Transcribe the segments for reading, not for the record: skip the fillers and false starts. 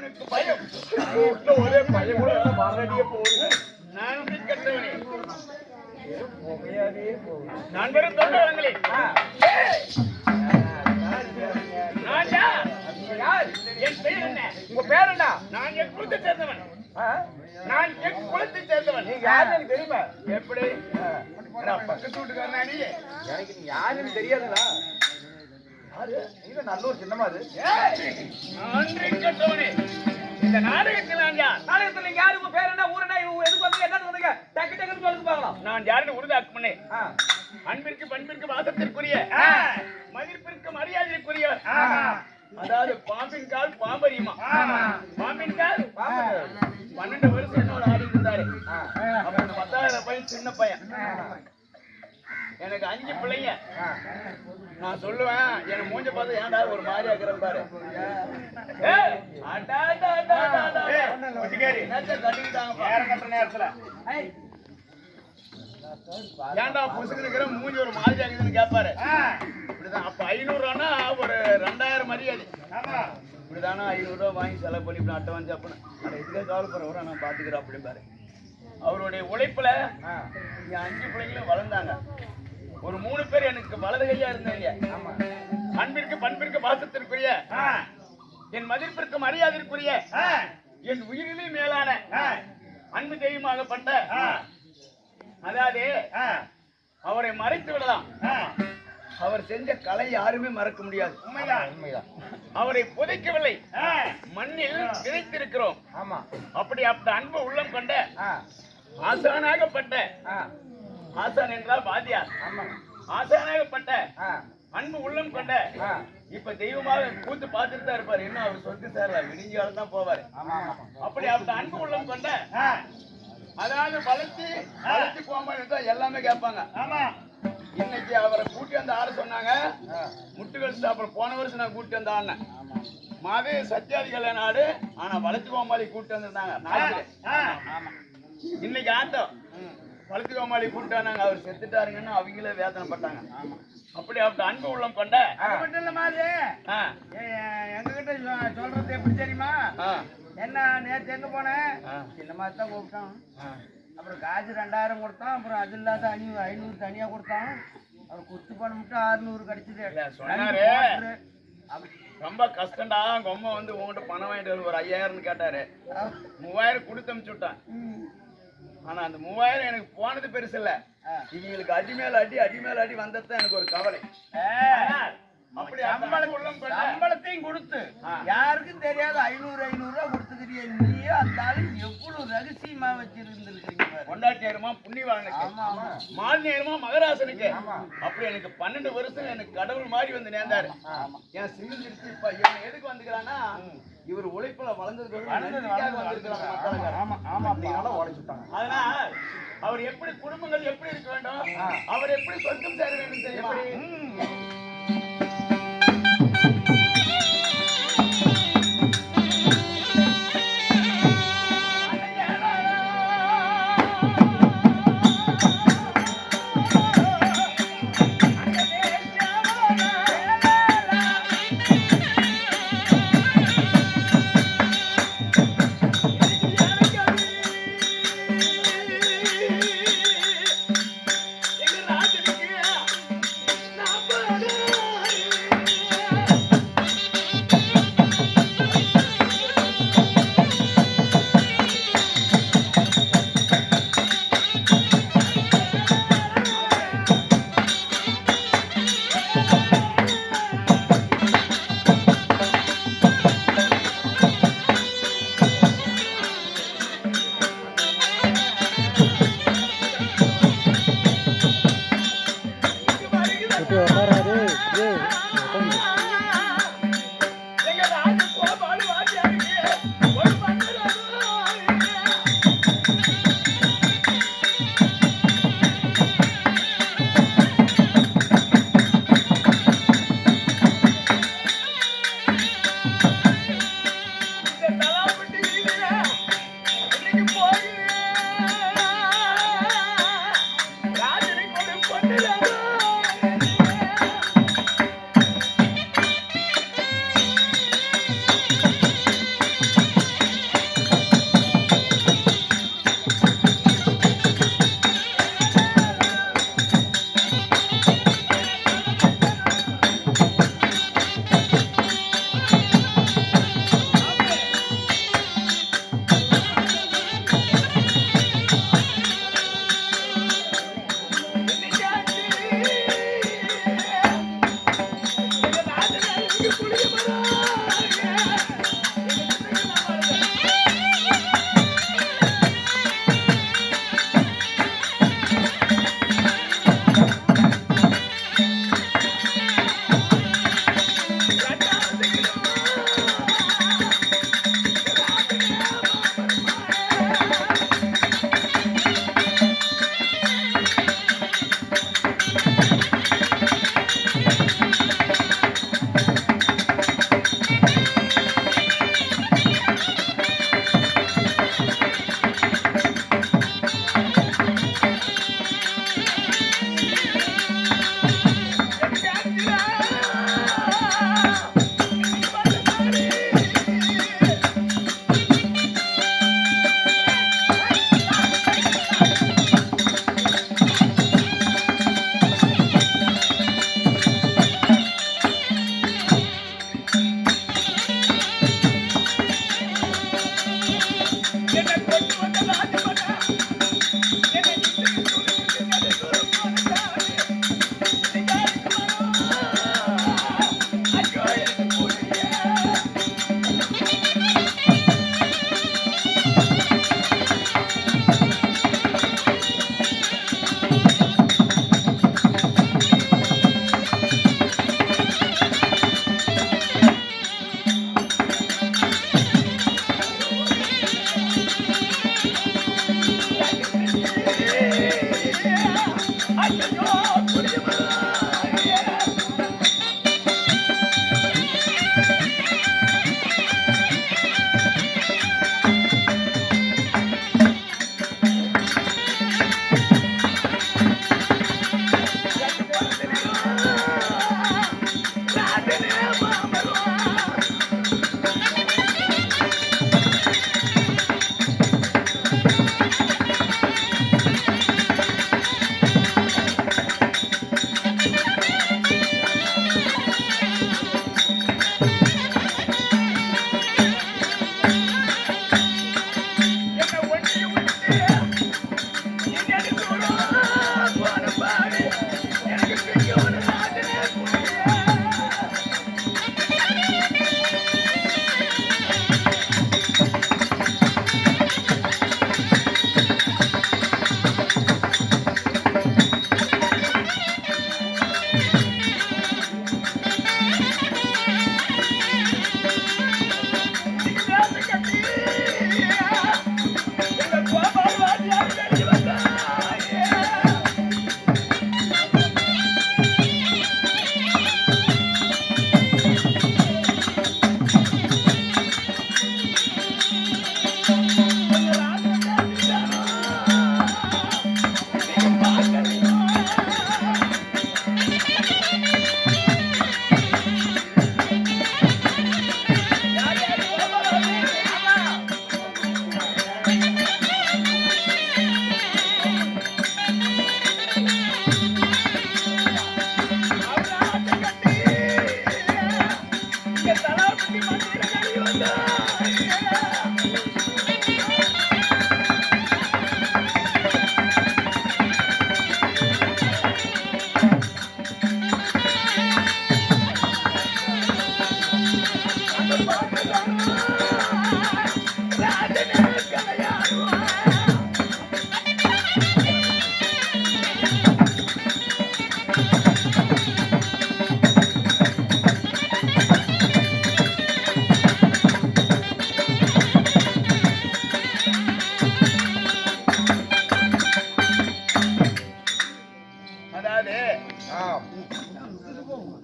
எனக்கு பயம். ஒரே பயம் கூட மறடியே போகுது. நான் கட்டவனே நான் வெறும் தொண்டவங்களே. என் பெயர் என்ன? உங்க பேர் என்ன? நான் என் குலத்தை சேர்ந்தவன். நான் என் குலத்தை சேர்ந்தவன். நீங்க யாருன்னு எனக்கு தெரியுமா? எப்படி பக்கத்து வீட்டுக்காரனா நீ? எனக்கு நீ யாருன்னு தெரியாதுடா. நீங்க நல்ல ஒரு சின்னமா அது. நன்றி கட்டவனே. இந்த நாடகத்தில் நான் யார்? நாடகத்தில் நீங்க யாரு? உங்க பேர் என்ன? ஊர் என்ன? எதுக்கு வந்தீங்க? என்ன வந்தீங்க? டக்கு டக்குன்னு சொல்லுங்க பார்க்கலாம். நான் யாருன்னு உறுதியாக்கு முன்னே அன்பிற்கு பண்பிற்கு வாசத்திற்குரிய மதிப்பிற்கு மரியாதைக்குரியவர். அதாவது பாம்பின் கால் பாம்பரியுமா? பாம்பின் கால் 12 வருஷம் என்னோட ஆடி இருந்தாரு. அப்ப 10,000 பையன் சின்ன பையன். எனக்கு 5 பிள்ளைங்க. நான் சொல்லுவேன் என் மூஞ்ச பார்த்து ஏன்டா ஒரு மாதிரி ஆக்குறேன் பாரு. ஏன்டா புசுக்குற மூஞ்சி ஒரு மாதிரி ஆகுதுன்னு கேட்பாரு. இப்படிதான். அப்ப 500 ரூபானா ஒரு 2000 மரியாதை. இப்படிதானா 500 ரூபா வாங்கி செலவு பண்ணி இப்படி அட்டை அப்படின்னு இதுக்காக கவலைப்படுற நான் பாத்துக்கிறேன் அப்படிம்பாரு. அவருடைய உழைப்புல என் 5 பிள்ளைங்களும் வளர்ந்தாங்க. ஒரு 3 பேர் எனக்கு வலது கையா இருந்தாங்க. அன்பிற்கு பண்பிற்கு பாசத்திற்குரிய என் மதிப்பிற்கு மரியாதைக்குரிய என் உயிரிலே மேலான அன்பு தெய்வமாகப்பட்ட அதாவது அவரை மறைத்து விடலாம். அவர் செஞ்ச கலை யாருமே மறக்க முடியாது. உண்மைதான். அவரை புதைக்கவில்லை, மண்ணில் விதைத்திருக்கிறோம். அப்படி அப்படி அன்பு உள்ளம் கொண்ட ஆசானாகப்பட்ட ஆசான் என்றால் வாத்தியார். ஆசானாகப்பட்ட அன்பு உள்ளம் கொண்ட இப்ப தெய்வமாக கூத்து பார்த்துட்டு தான் இருப்பாரு. இன்னும் அவர் சொத்து சேரல, விடிஞ்சாலும் தான் போவாரு. அப்படி அப்படி அன்பு உள்ளம் கொண்ட அதாவது வளர்ச்சி போகும்போது எல்லாமே கேட்பாங்க. இன்னைக்கு அவரை கூட்டி வந்து ஆட சொன்னாங்க. முட்டுகள் அப்புறம் போன வருஷம் நான் கூட்டி வந்து ஆடினேன். மாதே சத்தியாதிகள நாடு. ஆனா வளர்ச்சி கோமாளி கூட்டி வந்திருந்தாங்க. இன்னைக்கு ஆட்டம் வளர்ச்சி கோமாளி கூட்டானாங்க. அவர் செத்துட்டாருங்கன்னு அவங்களே வேதனைப்பட்டாங்க. அப்படி அப்படி அன்பு உள்ளம் கொண்ட மட்டும் இல்ல மாதிரி எங்ககிட்ட சொல்றது எப்படி தெரியுமா? என்ன நேற்று எங்க போனேன்? சின்ன மாதிரி தான் கூப்பிட்டான். அப்புறம் காசு 2000 கொடுத்தான். அப்புறம் அது இல்லாத 500 தனியா கொடுத்தான். அவர் குத்து பண்ண மட்டும் 600 கிடைச்சது சொன்னாரு. ரொம்ப கஷ்டம்டா. கொம்மை வந்து உங்ககிட்ட பணம் வாங்கிட்டு ஒரு 5000 கேட்டாரு. 3000 கொடுத்து அனுப்பிச்சு விட்டான். ஆனா அந்த 3000 எனக்கு போனது பெருசு இல்ல. இவங்களுக்கு அடிமேல அடி வந்ததுதான் எனக்கு ஒரு கவலை. அப்படி சம்பளத்தையும் கொடுத்து யாருக்கும் தெரியாது 500 ரூபா கொடுத்துக்கிறிய நீயே அந்த ஆளு எவ்வளவு ரகசியமா வச்சிருந்துருக்கீங்க. கொண்டாட்டியாருமா புண்ணியவானுக்கு, மாலினியருமா மகராசனுக்கு. அப்படி எனக்கு 12 வருஷம் எனக்கு கடவுள் மாதிரி வந்து நேர்ந்தாரு. என் சிங்கிருச்சு. இப்ப என்ன எதுக்கு வந்துக்கிறான்னா இவர் உழைப்புல வளர்ந்ததுக்கு அதனால அவர் எப்படி குடும்பங்கள் எப்படி இருக்க வேண்டும், அவர் எப்படி சொர்க்கம் சேர வேண்டும் தெரியுமா? Number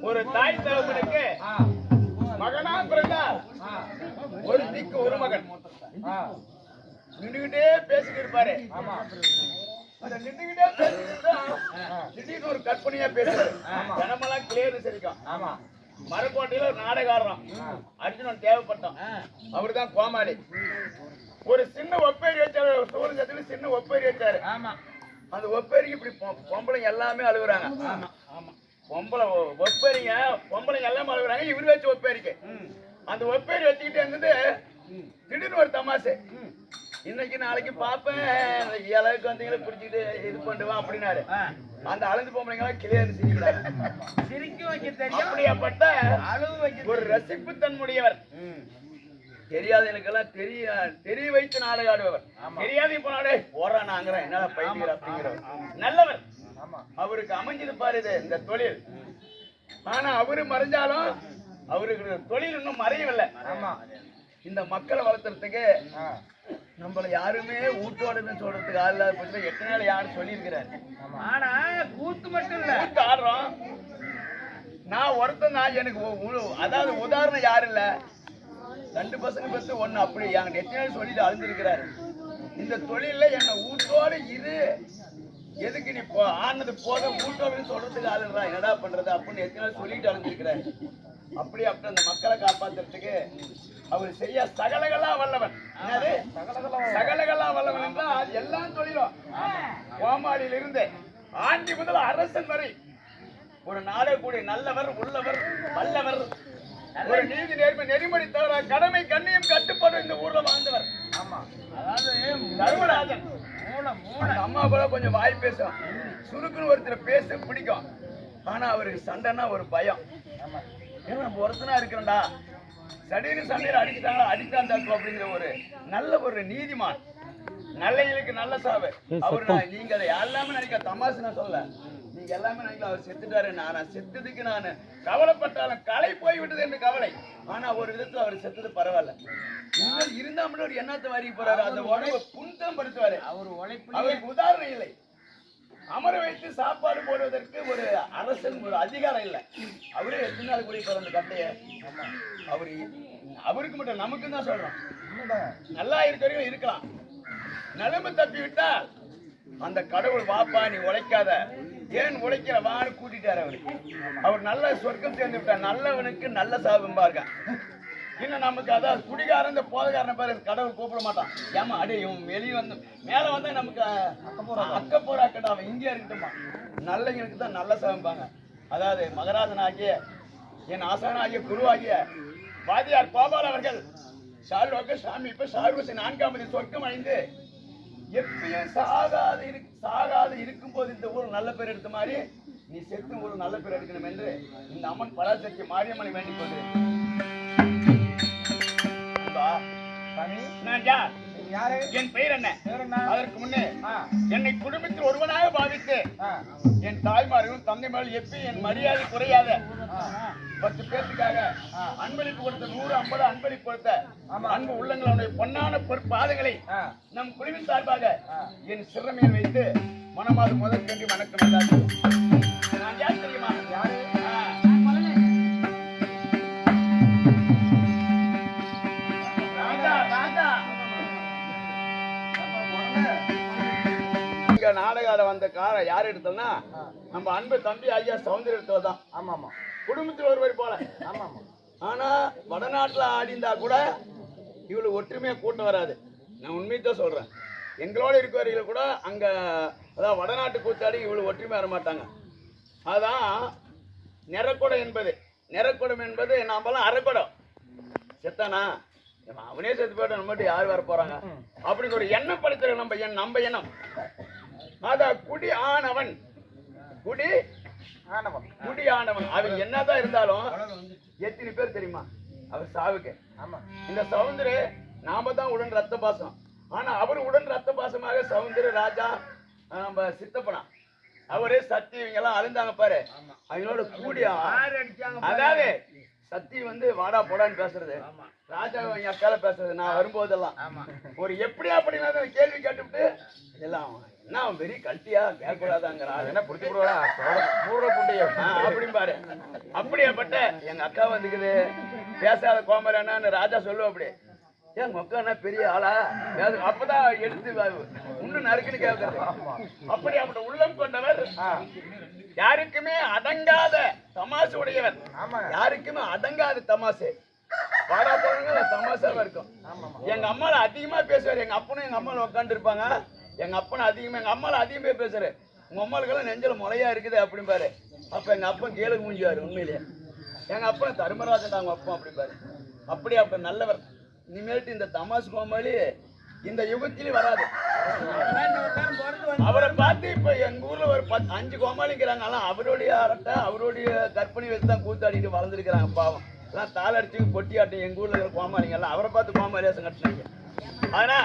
ஒரு தாய் தகவனுக்கு மகனா பிறந்தார். ஒரு திக்கு ஒரு மகன் நின்றுகிட்டே பேசிட்டு இருப்பாரு. நின்றுகிட்டே திடீர்னு ஒரு கற்பனையா பேசுறாரு. ஜனமெல்லாம் கிளியர் சரிக்கும். மரக்கோட்டையில ஒரு நாடகாரம் அர்ஜுனன் தேவைப்பட்டோம். அவருதான் கோமாளி. ஒரு சின்ன ஒப்பேரி வச்சாரு. சூரியத்துல சின்ன ஒப்பேரி வச்சாரு. அந்த ஒப்பேரிக்கு இப்படி பொம்பளைங்க எல்லாமே அழுகுறாங்க. பொம்பளை ஒப்பேரிங்க பொம்பளைங்க எல்லாமே அழுகுறாங்க. இவரு வச்சு ஒப்பேரிக்கு அந்த ஒப்பேரி வச்சுக்கிட்டே இருந்தது. திடீர்னு ஒரு தமாசு. இன்னைக்கு நாளைக்கு பாப்பேன் இளவுக்கு வந்தீங்களே பிடிச்சிட்டு இது பண்ணுவான் அப்படின்னாரு. அந்த அழுந்து பொம்பளைங்களா கிளியர் சிரிக்கிறாங்க. சிரிக்க வைக்க தெரியும். அப்படியாப்பட்ட ஒரு ரசிப்பு தன்முடையவர். தெரியாதவனுக்கெல்லாம் தெரிய வைத்து நாடகம் ஆடுபவர். தெரியாத போனாடே போறானாங்கிறேன் என்னால பயிர் அப்படிங்கிறவர் நல்லவர். அவருக்கு அமைஞ்சது பாரு இந்த தொழில். ஆனா அவரு மறைஞ்சாலும் அவருக்கு தொழில் இன்னும் மறையவில்லை. இந்த மக்களை வளர்த்துறதுக்கு நம்மள யாருமே ஊட்டோடுன்னு சொல்றதுக்கு ஆள் இல்லாத பட்சத்துல எத்தனை நாள் யாரும் சொல்லியிருக்கிறாரு. ஆனா கூத்து மட்டும் இல்ல, கூத்து ஆடுறோம். நான் ஒருத்தன் தான். எனக்கு அதாவது உதாரணம் யாரும் இல்ல. 2 பசங்க பத்து ஒண்ணு அப்படி என் எத்தனை நாள் சொல்லிட்டு அழுந்திருக்கிறாரு. இந்த தொழில என்ன ஊட்டோடு இரு, எதுக்கு நீ ஆனது போதும் ஊட்டோடுன்னு சொல்றதுக்கு ஆளுன்றா என்னடா பண்றது அப்படின்னு எத்தனை நாள் சொல்லிட்டு அழுந்திருக்கிறாரு. அப்படி அந்த மக்களை காப்பாத்துறதுக்கு அவர் செய்ய சகலகளா வல்லவன். என்னது சகலகளா வல்லவன் என்றால் எல்லாம் தொழிலும். கோமாளியில இருந்து ஆண்டி முதல் அரசன் வரை ஒரு நாடக்கூடிய நல்லவர் உள்ளவர் வல்லவர். ஒரு நீதி நேர்மை நெறிமுறை தவிர கடமை கண்ணியம் கட்டுப்பாடு இந்த ஊர்ல வாழ்ந்தவர். அதாவது தர்மராஜன் அம்மா கூட கொஞ்சம் வாய் பேசும். சுருக்குன்னு ஒருத்தர் பேச பிடிக்கும். ஆனா அவருக்கு சண்டைன்னா ஒரு பயம். ஏன்னா நம்ம ஒருத்தனா இருக்கிறோம்டா, சடீர்னு சண்டையில அடிச்சுட்டாங்களா அடித்தான் தப்பு அப்படிங்கிற ஒரு நல்ல ஒரு நீதிமான். நல்லைகளுக்கு நல்ல சாவு அவரு. நீங்க அதை எல்லாமே நினைக்க தமாசு நான் சொல்ல. நீங்க எல்லாமே நினைக்கல அவர் செத்துட்டாரு. நான் செத்ததுக்கு நான் கவலைப்பட்டாலும் கலை போய்விட்டது என்று கவலை. ஆனா ஒரு விதத்துல அவர் செத்தது பரவாயில்ல. இருந்தா மட்டும் ஒரு எண்ணத்தை வாரி போறாரு. அந்த உணவை புண்டம் படுத்துவாரு. அவருக்கு உதாரணம் இல்லை. அமர வைத்து சாப்பாடு போடுவதற்கு ஒரு அரசன் ஒரு அதிகாரம் இல்லை. அவரே எத்தனை நாள் குடிப்பார் அந்த கட்டைய. அவருக்கு மட்டும் நமக்கு தான் சொல்றோம். நல்லா இருக்கிறவங்க இருக்கலாம். நிலைமை தப்பி விட்டா அந்த கடவுள் வாப்பா நீ உழைக்காத, ஏன் உழைக்கிற வான்னு கூட்டிட்டாரு. அவர் நல்ல சொர்க்கம் சேர்ந்து விட்டார். நல்லவனுக்கு நல்ல சாபம்பாருங்க. இன்னும் நமக்கு அதாவது குடிகாரன் இந்த போதகாரனை பாரு கடவுள் கூப்பிட மாட்டான். ஏமா அடே இவன் வெளியே வந்து மேல வந்தா நமக்கு அக்கப்போராக்கட்டா அவன் இங்கே இருக்கட்டுமா. நல்லவனுக்கு தான் நல்ல சாபம்பாங்க. அதாவது மகராஜன் ஆகிய என் ஆசானாகிய குருவாகிய வாதியார் கோபால் அவர்கள் சால்வாக்கு சாமி இப்ப சார்வசி 4ஆம் சொர்க்கம் அடைந்து எப்பயும் சாகாது இருக்கும் போது இந்த ஊர் நல்ல பேர் எடுத்த மாதிரி நீ செத்து ஊர் நல்ல பேர் எடுக்கணும் என்று இந்த அம்மன் பராசக்தி மாரியம்மனை வேண்டிக் கொண்டு என் பெயர் என்ன? அதற்கு முன்னே என்னை குடும்பத்தில் ஒருவனாக பாவித்து என் தாய்மாரும் தந்தைமாரும் எப்பி என் மரியாதை குறையாத 10 பேருக்காக அன்பளிப்பு கொடுத்த 150 அன்பளிப்பு கொடுத்த அன்பு உள்ளங்களுடைய பொன்னான பொற்பாதங்களை நம் குழுவின் சார்பாக என் சிறமையில் வைத்து மனமாது முதல் கண்டி வணக்கம் எல்லாரும். நான் யார் தெரியுமா? யாரு? நாடகார வந்த காரை யார் எடுத்தோம்னா நம்ம அன்பு தம்பி ஐயா சௌந்தரிய எடுத்தவர் தான். ஆமா ஆமா, குடும்பத்தில் ஒருவர் போல. ஆமா ஆமா. ஆனா வடநாட்டுல ஆடிந்தா கூட இவ்வளவு ஒற்றுமையா கூட்டம் வராது. நான் உண்மையதான் சொல்றேன். எங்களோட இருக்கிறவர்கள் கூட அங்க அதான் வடநாட்டு கூத்தாடி இவ்வளவு ஒற்றுமையா வர மாட்டாங்க. அதான் நிறக்குடம் என்பது. நிறக்குடம் என்பது நாமெல்லாம் அரைக்குடம் செத்தானா அவனே செத்து போயிட்டு நம்ம மட்டும் யார் வர போறாங்க அப்படின்னு ஒரு எண்ணம் படுத்துற நம்ம எண்ணம் அதான் குடி ஆனவன் அவன் என்னதான் இருந்தாலும் எத்தனை பேர் தெரியுமா அவர் சாவுக்கு இந்த சவுந்தரு நாம தான் உடன் ரத்த பாசம் ஆனா அவர் உடன் ரத்த பாசமாக சவுந்தர ராஜா நம்ம சித்தப்பனா அவரே சக்தி இவங்க எல்லாம் அழுந்தாங்க பாரு அவங்களோட கூடிய அதாவது சக்தி வந்து வாடா போடான்னு பேசுறது ராஜா என் அக்கால பேசுறது நான் வரும்போதெல்லாம் ஒரு எப்படி அப்படின்னா கேள்வி கேட்டுவிட்டு எல்லாம் என்ன அவன் பெரிய கல்ட்டியா கேட்கக்கூடாதாங்கிறான் என்ன பிடிச்சி அப்படின்னு பாரு அப்படியாப்பட்ட எங்க அக்கா வந்துக்குது பேசாத கோமரான்னு ராஜா சொல்லுவோம் அப்படி எங்க அக்கா என்ன பெரிய ஆளா அப்பதான் எடுத்து இன்னும் நறுக்குன்னு கேட்கறது அப்படி அப்படி உள்ளம் கொண்டவர் யாருக்குமே அடங்காத தமாசு உடையவர் யாருக்குமே அடங்காத தமாசு பாடா போறவங்க தமாசாவா இருக்கும் எங்க அம்மால அதிகமா பேசுவார் எங்க அப்பனும் எங்க அம்மால உட்காந்து இருப்பாங்க எங்க அப்பனும் அதிகமா எங்க அம்மால அதிகமே பேசுறாரு உங்க அம்மாளுக்கெல்லாம் நெஞ்சல முளையா இருக்குது அப்படிம்பாரு அப்ப எங்க அப்பன் கீழே மூஞ்சுவாரு உண்மையிலேயே எங்க அப்பன் தர்மராஜன் அவங்க அப்பன் அப்படிம்பாரு அப்படி அப்ப நல்லவர் இனிமேட்டு இந்த தமாசு கோமாளி இந்த யுகத்திலே வராது அவரை பார்த்து இப்ப எங்க ஊர்ல ஒரு 5 கோமாளிங்கிறாங்க எல்லாம் அவருடைய அரட்டை அவருடைய கற்பனை வச்சு தான் கூத்தாடிட்டு வளர்ந்துருக்கிறாங்க பாவம் எல்லாம் தாள் அடிச்சு பொட்டி ஆட்டி எங்க ஊர்ல இருக்கிற கோமாளிங்க எல்லாம் அவரை பார்த்து கோமாளியாசம் கட்டினாங்க ஆனா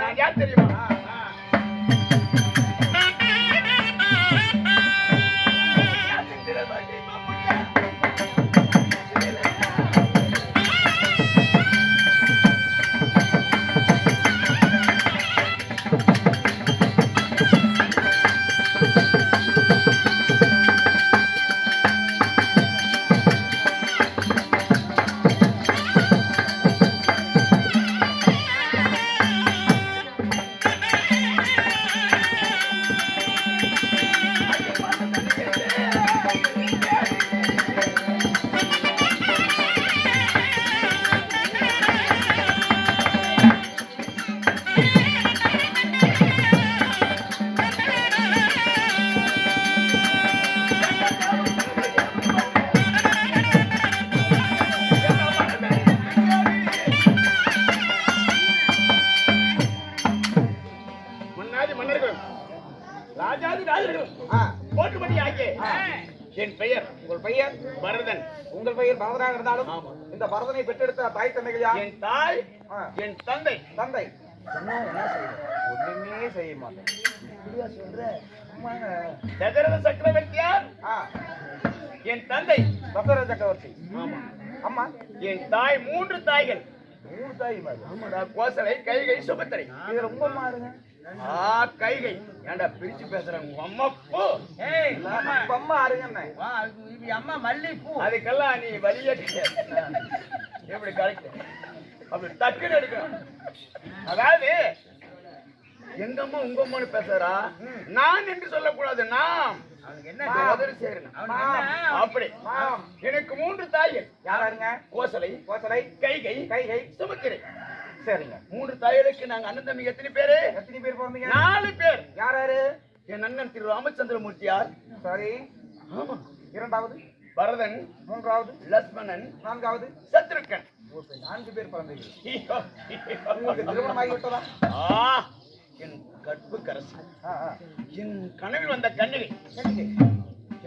நான் யார் தெரியுமா என் பெயர் உங்கள் பெயர் பரதன் உங்கள் பெயர் பரதனாக இருந்தாலும் இந்த பரதனை பெற்றெடுத்த தாய் தந்தைகள் யார் என் தாய் என் தந்தை ஒண்ணுமே செய்ய மாட்டேன் தசரத சக்கரவர்த்தியார் என் தந்தை தசரத சக்கரவர்த்தி அம்மா என் தாய் 3 தாய்கள் 3 தாய் ஆமாடா கோசலை கைகை சுபத்திரை இது ரொம்ப மாறுங்க கைகை ஏண்டா பிரிச்சு பேசுறாங்க அம்மா பூ அம்மா அருங்க அம்மா மல்லி பூ அதுக்கெல்லாம் நீ வலிய எப்படி கரெக்ட் அப்படி டக்குன்னு எடுக்கணும் அதாவது எங்க அம்மா உங்க அம்மான்னு பேசுறா நான் என்று சொல்லக்கூடாது நாம் அப்படி எனக்கு 3 தாய்கள் யாராருங்க கோசலை கைகை சுமத்திரை சரிங்க 3 தாய்களுக்கு நாங்க அண்ணன் தம்பி எத்தனை பேர் பிறந்தீங்க 4 பேர் யாராரு என் அண்ணன் திரு ராமச்சந்திரமூர்த்தியார் சரி ஆமா 2வது பரதன் 3வது லட்சுமணன் 4வது சத்ருக்கன் 4 பேர் பிறந்தீங்க திருமணம் ஆகிவிட்டதா என் கற்பு கரசி என் கனவில் வந்த கண்ணிகை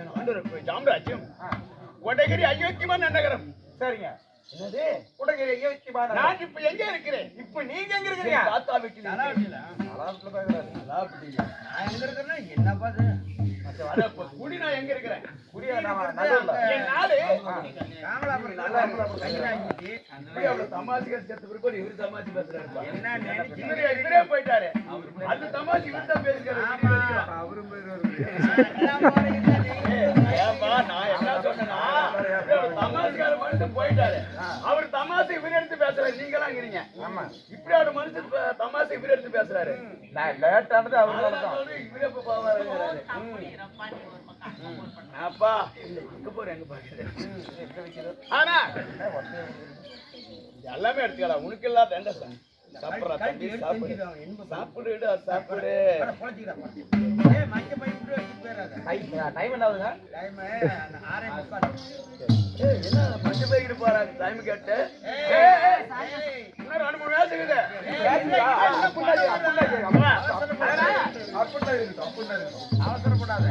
என் ஆண்டவர் சாம்ராஜ்யம் கொடகிரி அயோத்தியமான நகரம் சரிங்க என்னது கொடகிரி அயோத்தியமான நான் இப்ப எங்க இருக்கிறேன் இப்ப நீங்க எங்க இருக்கீங்க தாத்தா வீட்டுல எங்க இருக்கறேன்னா என்ன பாது குடி நான் எங்க இருக்கிறேன் குடியா என் நாடு ராமலாபுரம் கைலாங்கி அவ்வளவு தமாசிகள் செத்து பிறகு இவரு தமாசி பேசுறாரு என்ன நினைச்சு இவரே போயிட்டாரு அது தமாசி இவர் தான் பேசுறாரு அவரும் நான் என்ன சொன்னேன்னா தமாசிக்கார மனுஷன் போயிட்டாரு அவர் தமாசை இவர் எடுத்து பேசுறாரு நீங்களா இருக்கிறீங்க இப்படி ஒரு மனுஷன் தமாசை இவர் எடுத்து பேசுறாரு நான் லேட்டானது அவரு இவரே போவாரு அப்பா எங்க போற எங்க பாக்குறது ஆனா எல்லாமே எடுத்துக்கலாம் உனக்கு இல்லாத சாப்பிடுறா தம்பி, சாப்பிடு. சாப்பிடு, சாப்பிடு. டைம் என்ன ஆகுதுங்க? என்ன மஞ்ச பைக்கிட்டு போறாங்க டைம் கேட்டு? இன்னும் 2-3 வேலை இருக்குது. அவசரப்படாத.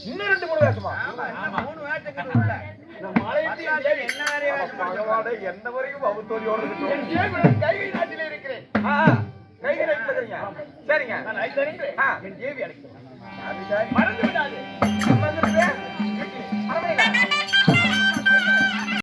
இன்னும் 2-3 வேஷமா? என்ன வரைக்கும் அவத்தோலியோட கைகை நாட்டில இருக்கிறேன். கைகை நாட்டில் இருக்கிறீங்க? சரிங்க. நான் என் தேவி அழைக்கிறேன். மறந்து விடாது.